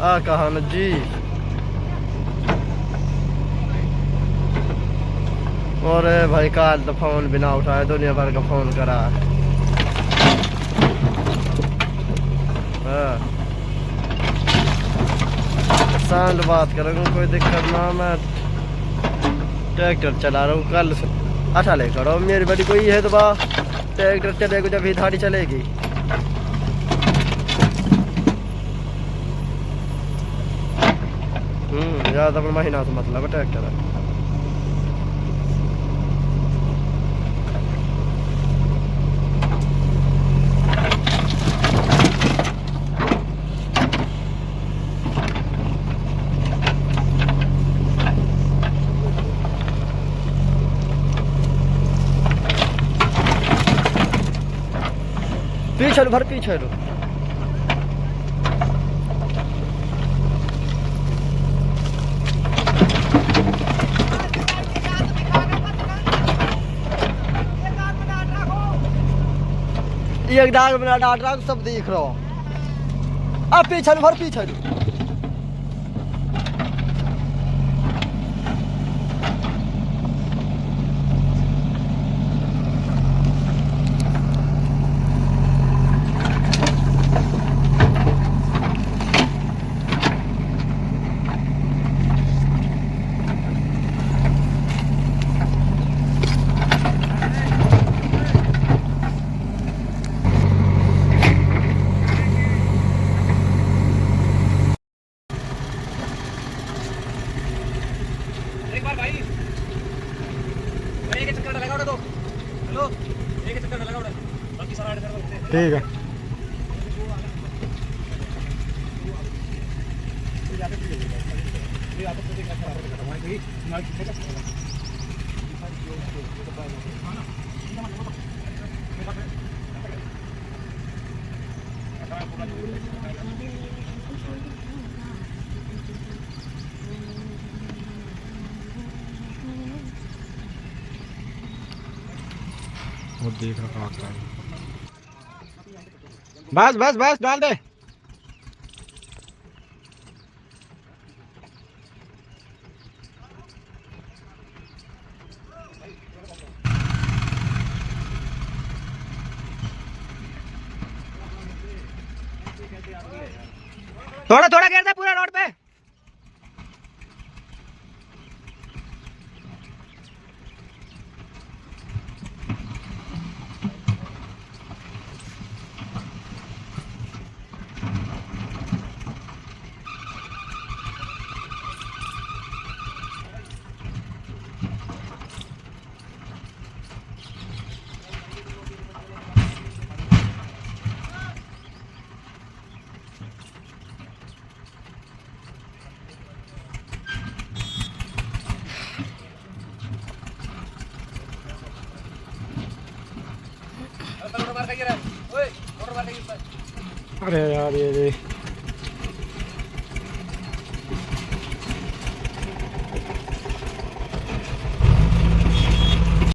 कहा न जी। और भाई काल तो फोन बिना उठाए दुनिया भर का फोन करा। हाँ। शांत बात करूँगा, कोई दिक्कत ना। मैं ट्रैक्टर चला रहा हूँ कल से। अच्छा ले करो मेरी बड़ी कोई है तो बा ट्रैक्टर चलेगी जब ही धाड़ी चलेगी। याद अपना महीना से मतलब है ट्रैक्टर है। पीछे लो भर पीछे लो। एक दाग बना डाट रहा सब देख रहा हूँ। अब पीछे लो भर पीछे लो। एक बार भाई एक चक्कर लगाओ तो हेलो एक चक्कर लगाओ बाकी सारा ऐड कर दो। ठीक है। वो देख रहा है। बस बस बस डाल दे। थोड़ा थोड़ा गिर दे पूरा रोड पे। अरे यार ये